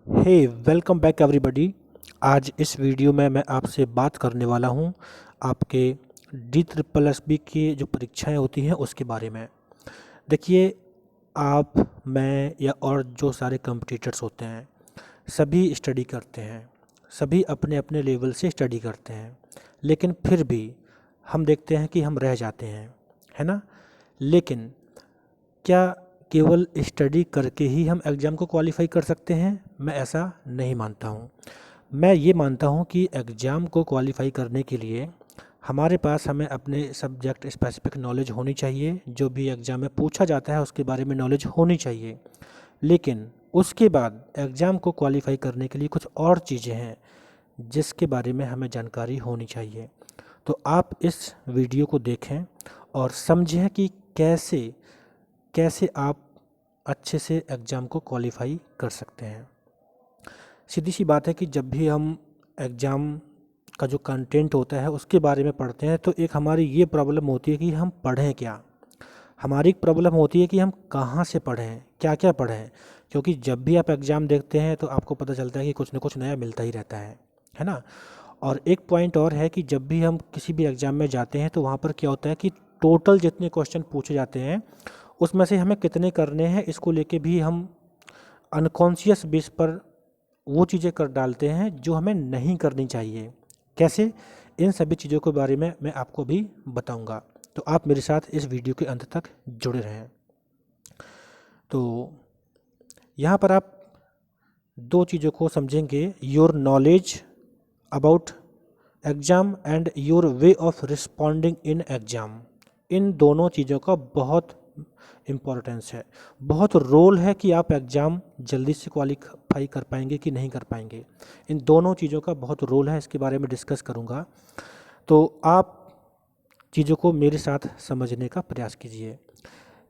हे welcome back everybody. आज इस video में मैं आपसे बात करने वाला हूं आपके डी ट्रिपल एस बी की जो परीक्षाएं होती हैं उसके बारे में। देखिए, आप, मैं या और जो सारे कॉम्पिटिटर्स होते हैं सभी स्टडी करते हैं, सभी अपने अपने लेवल से स्टडी करते हैं, लेकिन फिर भी हम देखते हैं कि हम रह जाते हैं, है ना। लेकिन क्या केवल स्टडी करके ही हम एग्ज़ाम को क्वालिफाई कर सकते हैं? मैं ऐसा नहीं मानता हूँ। मैं ये मानता हूँ कि एग्ज़ाम को क्वालिफाई करने के लिए हमारे पास हमें अपने सब्जेक्ट स्पेसिफिक नॉलेज होनी चाहिए, जो भी एग्ज़ाम में पूछा जाता है उसके बारे में नॉलेज होनी चाहिए। लेकिन उसके बाद एग्ज़ाम को क्वालिफाई करने के लिए कुछ और चीज़ें हैं जिसके बारे में हमें जानकारी होनी चाहिए। तो आप इस वीडियो को देखें और समझें कि कैसे कैसे आप अच्छे से एग्ज़ाम को क्वालिफाई कर सकते हैं। सीधी सी बात है कि जब भी हम एग्ज़ाम का जो कंटेंट होता है उसके बारे में पढ़ते हैं तो एक हमारी ये प्रॉब्लम होती है कि हम पढ़ें क्या। हमारी एक प्रॉब्लम होती है कि हम कहाँ से पढ़ें, क्या क्या पढ़ें। क्योंकि जब भी आप एग्ज़ाम देखते हैं तो आपको पता चलता है कि कुछ ना कुछ नया मिलता ही रहता है ना। और एक पॉइंट और है कि जब भी हम किसी भी एग्ज़ाम में जाते हैं तो वहाँ पर क्या होता है कि टोटल जितने क्वेश्चन पूछे जाते हैं उसमें से हमें कितने करने हैं इसको लेके भी हम अनकॉन्शियस बेस पर वो चीज़ें कर डालते हैं जो हमें नहीं करनी चाहिए। कैसे? इन सभी चीज़ों के बारे में मैं आपको भी बताऊंगा, तो आप मेरे साथ इस वीडियो के अंत तक जुड़े रहें। तो यहाँ पर आप दो चीज़ों को समझेंगे, your knowledge about exam and your way of responding in exam. इन दोनों चीज़ों का बहुत इम्पोर्टेंस है, बहुत रोल है कि आप एग्ज़ाम जल्दी से क्वालिफाई कर पाएंगे कि नहीं कर पाएंगे। इन दोनों चीज़ों का बहुत रोल है, इसके बारे में डिस्कस करूँगा। तो आप चीज़ों को मेरे साथ समझने का प्रयास कीजिए।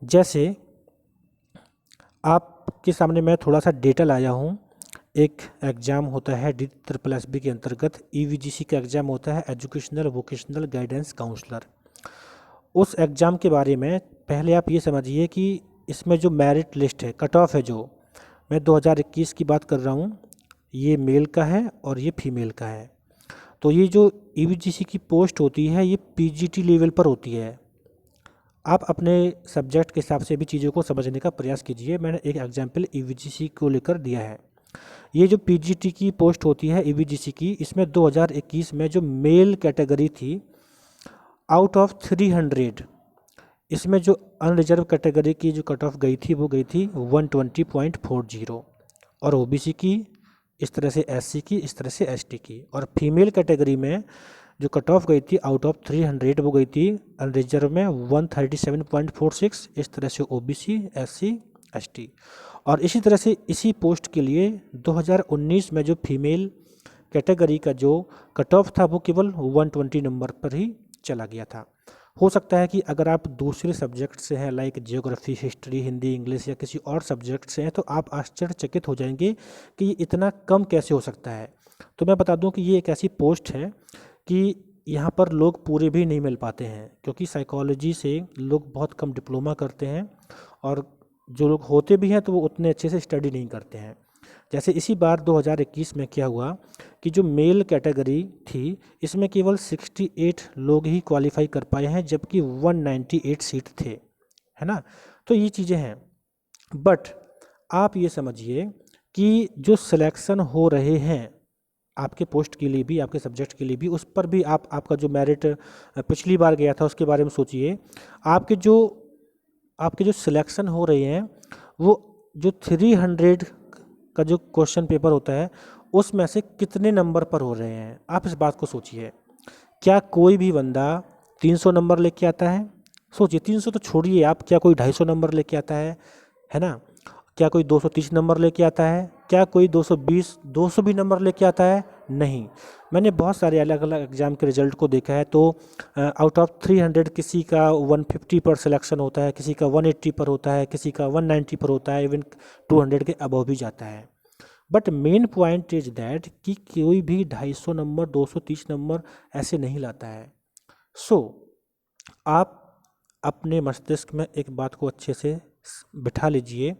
जैसे आपके सामने मैं थोड़ा सा डेटा लाया हूँ। एक एग्ज़ाम होता है डी ट्रिपल एस बी के अंतर्गत, ईवीजीसी का एग्ज़ाम होता है, एजुकेशनल वोकेशनल गाइडेंस काउंसलर। उस एग्ज़ाम के बारे में पहले आप ये समझिए कि इसमें जो मेरिट लिस्ट है, कट ऑफ है, जो मैं 2021 की बात कर रहा हूँ, ये मेल का है और ये फीमेल का है। तो ये जो ईवीजीसी की पोस्ट होती है ये पीजीटी लेवल पर होती है। आप अपने सब्जेक्ट के हिसाब से भी चीज़ों को समझने का प्रयास कीजिए। मैंने एक एग्जाम्पल ईवीजीसी को लेकर दिया है। ये जो पीजीटी की पोस्ट होती है ईवीजीसी की, इसमें 2021 में जो मेल कैटेगरी थी, आउट ऑफ 300, इसमें जो अनरिजर्व कैटेगरी की जो कट ऑफ गई थी वो गई थी 120.40, और ओबीसी की इस तरह से, एससी की इस तरह से, एसटी की। और फीमेल कैटेगरी में जो कट ऑफ गई थी आउट ऑफ 300 वो गई थी अनरिजर्व में 137.46, इस तरह से ओबीसी, एससी, एसटी। और इसी तरह से इसी पोस्ट के लिए 2019 में जो फीमेल कैटेगरी का जो कट ऑफ था वो केवल 120 नंबर पर ही चला गया था। हो सकता है कि अगर आप दूसरे सब्जेक्ट से हैं, like geography, history, Hindi, English या किसी और सब्जेक्ट से हैं, तो आप आश्चर्यचकित हो जाएंगे कि ये इतना कम कैसे हो सकता है। तो मैं बता दूं कि ये एक ऐसी पोस्ट है कि यहाँ पर लोग पूरे भी नहीं मिल पाते हैं, क्योंकि साइकोलॉजी से लोग बहुत कम डिप्लोमा करते हैं, और जो लोग होते भी हैं तो वो उतने अच्छे से स्टडी नहीं करते हैं। जैसे इसी बार 2021 में क्या हुआ कि जो मेल कैटेगरी थी इसमें केवल 68 लोग ही क्वालिफाई कर पाए हैं, जबकि 198 सीट थे, है ना। तो ये चीज़ें हैं। बट आप ये समझिए कि जो सिलेक्शन हो रहे हैं आपके पोस्ट के लिए भी, आपके सब्जेक्ट के लिए भी, उस पर भी आपका जो मेरिट पिछली बार गया था उसके बारे में सोचिए। आपके जो आपके जो सिलेक्शन हो रहे हैं वो जो 300 का जो क्वेश्चन पेपर होता है उसमें से कितने नंबर पर हो रहे हैं, आप इस बात को सोचिए। क्या कोई भी बंदा 300 नंबर लेके आता है? सोचिए, 300 तो छोड़िए आप, क्या कोई 250 नंबर लेके आता है ना? क्या कोई 230 नंबर लेके आता है? क्या कोई 220, 200 भी नंबर लेके आता है? नहीं। मैंने बहुत सारे अलग अलग एग्ज़ाम के रिजल्ट को देखा है, तो आउट ऑफ 300 किसी का 150 पर सिलेक्शन होता है, किसी का 180 पर होता है, किसी का 190 पर होता है, इवन 200 के अबव भी जाता है। But main point is that कि कोई भी 250 नंबर, 230 नंबर ऐसे नहीं लाता है। सो आप अपने मस्तिष्क में एक बात को अच्छे से बिठा लीजिए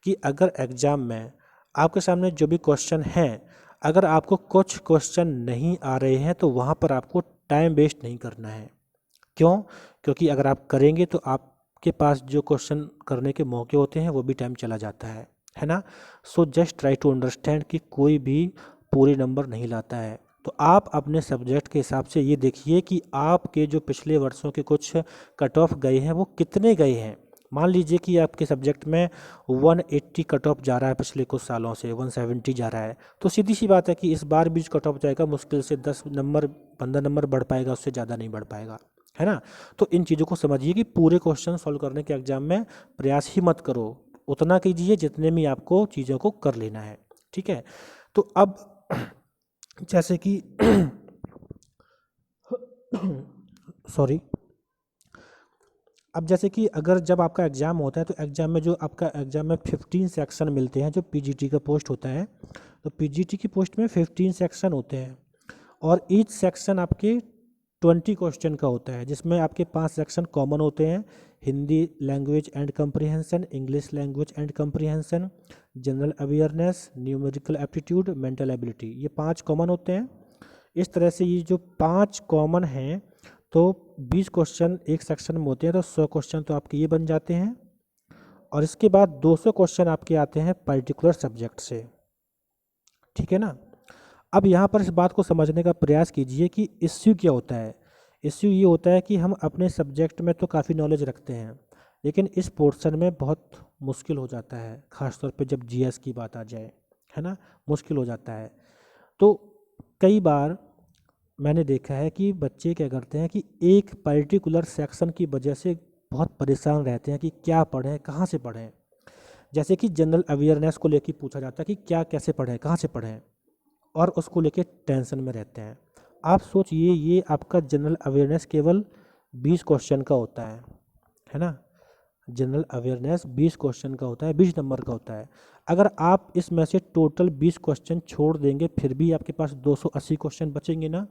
कि अगर एग्ज़ाम में आपके सामने जो भी क्वेश्चन हैं, अगर आपको कुछ क्वेश्चन नहीं आ रहे हैं तो वहाँ पर आपको टाइम वेस्ट नहीं करना है। क्यों? क्योंकि अगर आप करेंगे तो आपके पास जो क्वेश्चन करने के मौके होते हैं वो भी टाइम चला जाता है ना। So just try to understand कि कोई भी पूरे नंबर नहीं लाता है। तो आप अपने सब्जेक्ट के हिसाब से ये देखिए कि आपके जो पिछले वर्षों के कुछ कट ऑफ गए हैं वो कितने गए हैं। मान लीजिए कि आपके सब्जेक्ट में 180 कट ऑफ जा रहा है, पिछले कुछ सालों से 170 जा रहा है, तो सीधी सी बात है कि इस बार भी कट ऑफ जाएगा, मुश्किल से 10 नंबर 15 नंबर बढ़ पाएगा, उससे ज़्यादा नहीं बढ़ पाएगा, है ना। तो इन चीज़ों को समझिए कि पूरे क्वेश्चन सॉल्व करने के एग्जाम में प्रयास ही मत करो, उतना कीजिए जितने में आपको चीज़ों को कर लेना है, ठीक है। तो अब जैसे कि सॉरी, अब जैसे कि अगर जब आपका एग्ज़ाम होता है तो एग्ज़ाम में जो आपका एग्ज़ाम में 15 सेक्शन मिलते हैं, जो पीजीटी का पोस्ट होता है, तो पीजीटी की पोस्ट में 15 सेक्शन होते हैं और ईच सेक्शन आपके 20 क्वेश्चन का होता है, जिसमें आपके 5 सेक्शन कॉमन होते हैं: Hindi language and comprehension, English language and comprehension, general awareness, numerical aptitude, mental ability. ये 5 कॉमन होते हैं। इस तरह से ये जो 5 कॉमन हैं, तो 20 क्वेश्चन एक सेक्शन में होते हैं, तो 100 क्वेश्चन तो आपके ये बन जाते हैं। और इसके बाद 200 क्वेश्चन आपके आते हैं पर्टिकुलर सब्जेक्ट से, ठीक है ना। अब यहाँ पर इस बात को समझने का प्रयास कीजिए कि इश्यू क्या होता है। इश्यू ये होता है कि हम अपने सब्जेक्ट में तो काफ़ी नॉलेज रखते हैं, लेकिन इस पोर्शन में बहुत मुश्किल हो जाता है, ख़ासतौर पे जब जीएस की बात आ जाए, है ना, मुश्किल हो जाता है। तो कई बार मैंने देखा है कि बच्चे क्या करते हैं कि एक पर्टिकुलर सेक्शन की वजह से बहुत परेशान रहते हैं कि क्या पढ़ें, कहाँ से पढ़ें। जैसे कि जनरल अवेयरनेस को लेकर पूछा जाता है कि क्या कैसे पढ़ें, कहाँ से पढ़ें, और उसको लेके टेंशन में रहते हैं। आप सोचिए, ये आपका जनरल अवेयरनेस केवल 20 क्वेश्चन का होता है ना। जनरल अवेयरनेस 20 क्वेश्चन का होता है, 20 नंबर का होता है। अगर आप इसमें से टोटल 20 क्वेश्चन छोड़ देंगे फिर भी आपके पास 280 क्वेश्चन बचेंगे ना।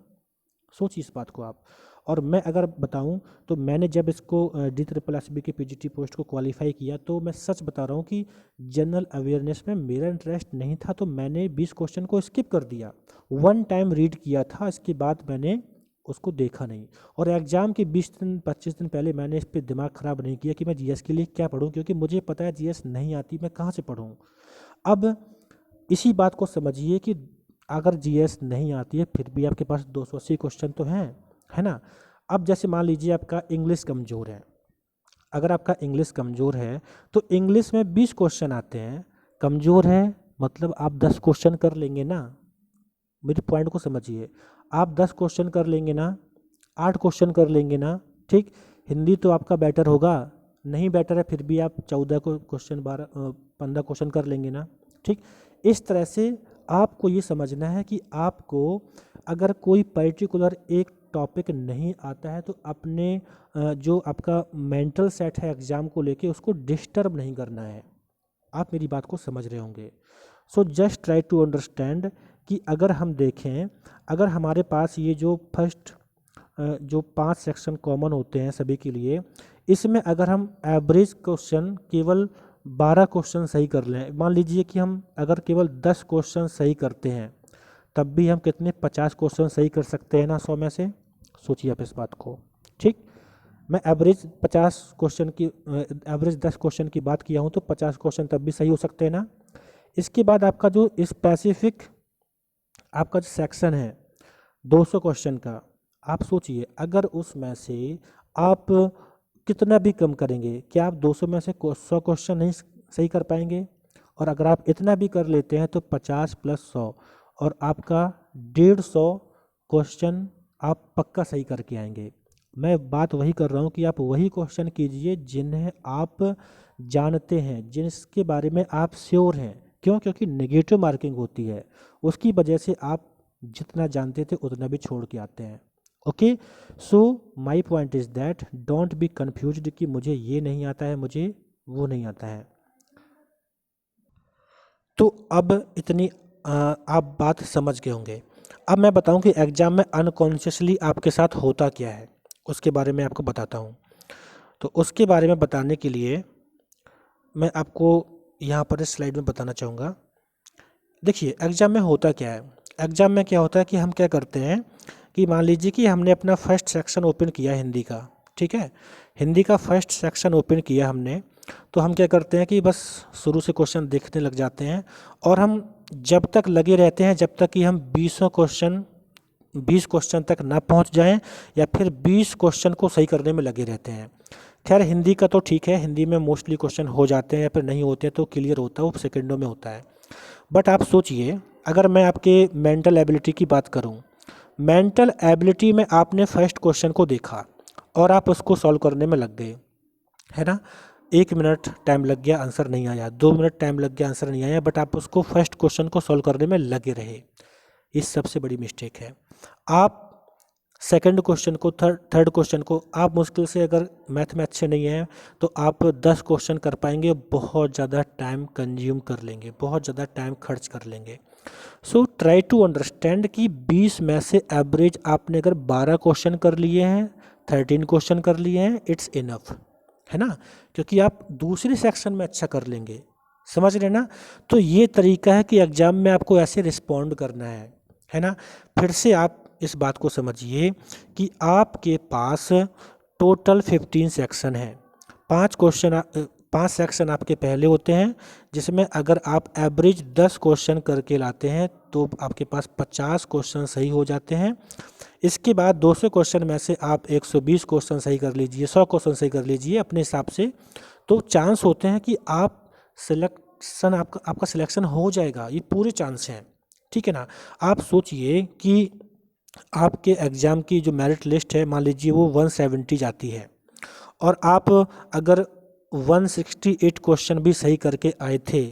सोचिए इस बात को आप। और मैं अगर बताऊं तो मैंने जब इसको DSSB के पीजीटी पोस्ट को क्वालिफाई किया, तो मैं सच बता रहा हूं कि जनरल अवेयरनेस में मेरा इंटरेस्ट नहीं था, तो मैंने 20 क्वेश्चन को स्किप कर दिया। वन टाइम रीड किया था, इसके बाद मैंने उसको देखा नहीं। और एग्ज़ाम के 20 दिन 25 दिन पहले मैंने इस पर दिमाग ख़राब नहीं किया कि मैं जीएस के लिए क्या पढूं, क्योंकि मुझे पता है जीएस नहीं आती, मैं कहाँ से पढूं। अब इसी बात को समझिए कि अगर जीएस नहीं आती है फिर भी आपके पास 280 क्वेश्चन तो हैं, है ना। अब जैसे मान लीजिए आपका इंग्लिश कमज़ोर है, अगर आपका इंग्लिश कमज़ोर है तो इंग्लिश में 20 क्वेश्चन आते हैं, कमज़ोर है मतलब आप 10 क्वेश्चन कर लेंगे ना। मेरे पॉइंट को समझिए, आप 10 क्वेश्चन कर लेंगे ना, 8 क्वेश्चन कर लेंगे ना, ठीक। हिंदी तो आपका बेटर होगा, नहीं बेटर है फिर भी आप 14 को क्वेश्चन 15 क्वेश्चन कर लेंगे ना, ठीक। इस तरह से आपको ये समझना है कि आपको अगर कोई पर्टिकुलर एक टॉपिक नहीं आता है तो अपने जो आपका मेंटल सेट है एग्ज़ाम को लेके उसको डिस्टर्ब नहीं करना है। आप मेरी बात को समझ रहे होंगे। So just try to understand कि अगर हम देखें, अगर हमारे पास ये जो फर्स्ट जो 5 सेक्शन कॉमन होते हैं सभी के लिए, इसमें अगर हम एवरेज क्वेश्चन केवल 12 क्वेश्चन सही कर लें, मान लीजिए कि हम अगर केवल 10 क्वेश्चन सही करते हैं, तब भी हम कितने 50 क्वेश्चन सही कर सकते हैं ना 100 में से। सोचिए आप इस बात को, ठीक। मैं एवरेज 50 क्वेश्चन की एवरेज 10 क्वेश्चन की बात किया हूँ, तो 50 क्वेश्चन तब भी सही हो सकते हैं ना। इसके बाद आपका जो स्पेसिफिक आपका जो सेक्शन है 200 क्वेश्चन का, आप सोचिए अगर उसमें से आप कितना भी कम करेंगे, क्या आप 200 में से 100 क्वेश्चन नहीं सही कर पाएंगे। और अगर आप इतना भी कर लेते हैं तो 50 + 100 और आपका 150 क्वेश्चन आप पक्का सही करके आएंगे। मैं बात वही कर रहा हूँ कि आप वही क्वेश्चन कीजिए जिन्हें आप जानते हैं, जिसके बारे में आप श्योर हैं। क्यों? क्योंकि नेगेटिव मार्किंग होती है, उसकी वजह से आप जितना जानते थे उतना भी छोड़ के आते हैं। Okay, so my point is that don't be confused कि मुझे ये नहीं आता है, मुझे वो नहीं आता है। तो अब इतनी आप बात समझ गए होंगे। अब मैं बताऊं कि एग्ज़ाम में अनकॉन्शियसली आपके साथ होता क्या है, उसके बारे में आपको बताता हूं। तो उसके बारे में बताने के लिए मैं आपको यहाँ पर इस स्लाइड में बताना चाहूँगा देखिए एग्ज़ाम में होता क्या है, एग्ज़ाम में क्या होता है कि हम क्या करते हैं कि मान लीजिए कि हमने अपना फर्स्ट सेक्शन ओपन किया हिंदी का, ठीक है, हिंदी का फर्स्ट सेक्शन ओपन किया हमने, तो हम क्या करते हैं कि बस शुरू से क्वेश्चन देखने लग जाते हैं और हम जब तक लगे रहते हैं जब तक कि हम 20 क्वेश्चन तक ना पहुंच जाएं या फिर 20 क्वेश्चन को सही करने में लगे रहते हैं। खैर हिंदी का तो ठीक है, हिंदी में मोस्टली क्वेश्चन हो जाते हैं या फिर नहीं होते हैं तो क्लियर होता है, वो सेकंडों में होता है। बट आप सोचिए अगर मैं आपके मेंटल एबिलिटी की बात करूं, मेंटल एबिलिटी में आपने फर्स्ट क्वेश्चन को देखा और आप उसको सॉल्व करने में लग गए, है ना, 1 मिनट टाइम लग गया आंसर नहीं आया, 2 मिनट टाइम लग गया आंसर नहीं आया, बट आप उसको फर्स्ट क्वेश्चन को सॉल्व करने में लगे रहे। ये सबसे बड़ी मिस्टेक है। आप सेकंड क्वेश्चन को थर्ड क्वेश्चन को आप मुश्किल से अगर मैथ में अच्छे नहीं हैं तो आप 10 क्वेश्चन कर पाएंगे, बहुत ज़्यादा टाइम कंज्यूम कर लेंगे, बहुत ज़्यादा टाइम खर्च कर लेंगे। सो ट्राई टू अंडरस्टैंड कि 20 में से एवरेज आपने अगर 12 क्वेश्चन कर लिए हैं, 13 क्वेश्चन कर लिए हैं, इट्स इनफ, है ना, क्योंकि आप दूसरे सेक्शन में अच्छा कर लेंगे, समझ रहे ना। तो ये तरीका है कि एग्ज़ाम में आपको ऐसे रिस्पॉन्ड करना है ना। फिर से आप इस बात को समझिए कि आपके पास टोटल 15 सेक्शन है, 5 सेक्शन आपके पहले होते हैं जिसमें अगर आप एवरेज 10 क्वेश्चन करके लाते हैं तो आपके पास 50 क्वेश्चन सही हो जाते हैं। इसके बाद 200 क्वेश्चन में से आप 120 क्वेश्चन सही कर लीजिए, 100 क्वेश्चन सही कर लीजिए अपने हिसाब से, तो चांस होते हैं कि आप सिलेक्शन आपका सिलेक्शन हो जाएगा, ये पूरे चांस हैं, ठीक है ना। आप सोचिए कि आपके एग्ज़ाम की जो मेरिट लिस्ट है मान लीजिए वो 170 जाती है और आप अगर 168 क्वेश्चन भी सही करके आए थे,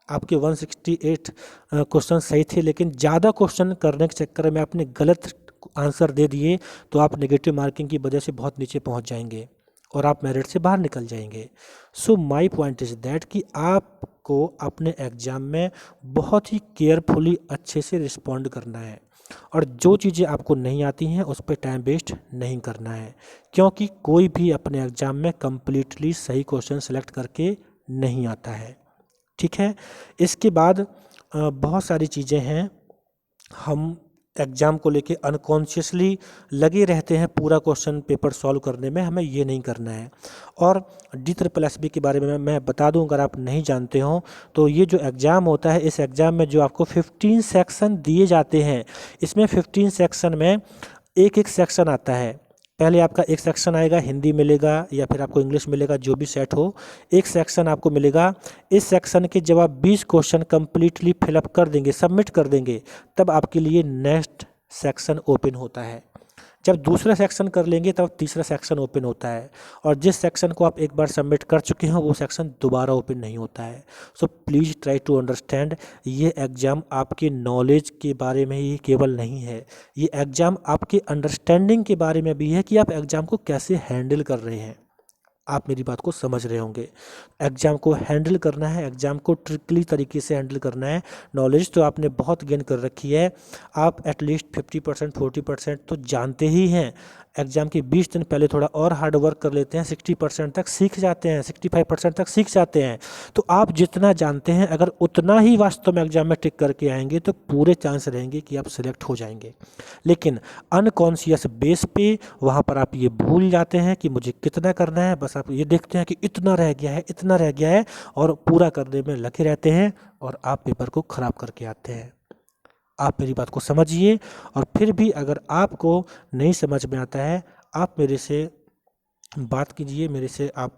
आपके 168 क्वेश्चन सही थे लेकिन ज़्यादा क्वेश्चन करने के चक्कर में आपने गलत आंसर दे दिए तो आप नेगेटिव मार्किंग की वजह से बहुत नीचे पहुंच जाएंगे और आप मेरिट से बाहर निकल जाएंगे। So my point is that कि आपको अपने एग्ज़ाम में बहुत ही केयरफुली अच्छे से रिस्पॉन्ड करना है और जो चीज़ें आपको नहीं आती हैं उस पर टाइम वेस्ट नहीं करना है, क्योंकि कोई भी अपने एग्ज़ाम में कम्प्लीटली सही क्वेश्चन सेलेक्ट करके नहीं आता है, ठीक है। इसके बाद बहुत सारी चीज़ें हैं, हम एग्ज़ाम को लेके अनकॉन्शियसली लगे रहते हैं पूरा क्वेश्चन पेपर सॉल्व करने में, हमें ये नहीं करना है। और DSSB के बारे में मैं बता दूं अगर आप नहीं जानते हो तो ये जो एग्ज़ाम होता है इस एग्ज़ाम में जो आपको 15 सेक्शन दिए जाते हैं, इसमें 15 सेक्शन में एक एक सेक्शन आता है। पहले आपका एक सेक्शन आएगा हिंदी मिलेगा या फिर आपको इंग्लिश मिलेगा, जो भी सेट हो, एक सेक्शन आपको मिलेगा। इस सेक्शन के जब आप 20 क्वेश्चन कंप्लीटली फिलअप कर देंगे, सबमिट कर देंगे, तब आपके लिए नेक्स्ट सेक्शन ओपन होता है। जब दूसरा सेक्शन कर लेंगे तब तीसरा सेक्शन ओपन होता है और जिस सेक्शन को आप एक बार सबमिट कर चुके हैं वो सेक्शन दोबारा ओपन नहीं होता है। So please try to understand, ये एग्ज़ाम आपके नॉलेज के बारे में ही केवल नहीं है, ये एग्ज़ाम आपके अंडरस्टैंडिंग के बारे में भी है कि आप एग्ज़ाम को कैसे हैंडल कर रहे हैं। आप मेरी बात को समझ रहे होंगे। एग्ज़ाम को हैंडल करना है, एग्ज़ाम को ट्रिकली तरीके से हैंडल करना है। नॉलेज तो आपने बहुत गेन कर रखी है, आप एटलीस्ट 50% 40% तो जानते ही हैं। एग्ज़ाम के 20 दिन पहले थोड़ा और हार्ड वर्क कर लेते हैं, 60% तक सीख जाते हैं, 65% तक सीख जाते हैं। तो आप जितना जानते हैं अगर उतना ही वास्तव में एग्ज़ाम में टिक करके आएंगे तो पूरे चांस रहेंगे कि आप सिलेक्ट हो जाएंगे। लेकिन अनकॉन्शियस बेस पे वहाँ पर आप ये भूल जाते हैं कि मुझे कितना करना है, बस आप ये देखते हैं कि इतना रह गया है, इतना रह गया है और पूरा करने में लगे रहते हैं और आप पेपर को ख़राब करके आते हैं। आप मेरी बात को समझिए और फिर भी अगर आपको नहीं समझ में आता है आप मेरे से बात कीजिए, मेरे से आप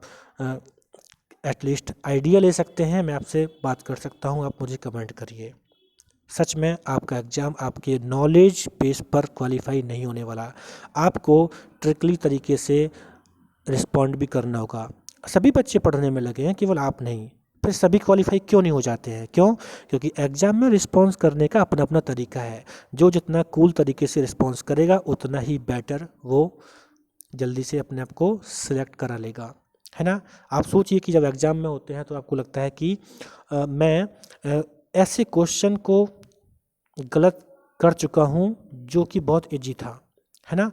एटलीस्ट आइडिया ले सकते हैं, मैं आपसे बात कर सकता हूँ, आप मुझे कमेंट करिए। सच में आपका एग्ज़ाम आपके नॉलेज बेस पर क्वालिफाई नहीं होने वाला, आपको ट्रिकली तरीके से रिस्पॉन्ड भी करना होगा। सभी बच्चे पढ़ने में लगे हैं, केवल आप नहीं। फिर सभी क्वालिफाई क्यों नहीं हो जाते हैं? क्यों? क्योंकि एग्ज़ाम में रिस्पॉन्स करने का अपना अपना तरीका है। जो जितना कूल तरीके से रिस्पॉन्स करेगा उतना ही बेटर वो जल्दी से अपने आप को सिलेक्ट करा लेगा, है ना। आप सोचिए कि जब एग्ज़ाम में होते हैं तो आपको लगता है कि मैं ऐसे क्वेश्चन को गलत कर चुका हूँ जो कि बहुत इजी था, है ना।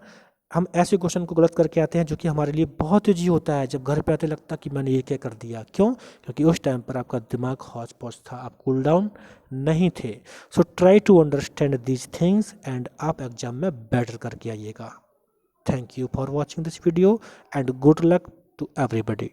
हम ऐसे क्वेश्चन को गलत करके आते हैं जो कि हमारे लिए बहुत ईजी होता है, जब घर पे आते लगता कि मैंने ये क्या कर दिया। क्यों? क्योंकि उस टाइम पर आपका दिमाग हौच पौच था, आप कूल डाउन नहीं थे। So try to understand these things and आप एग्जाम में बेटर करके आइएगा। Thank you for watching this video and good luck to everybody.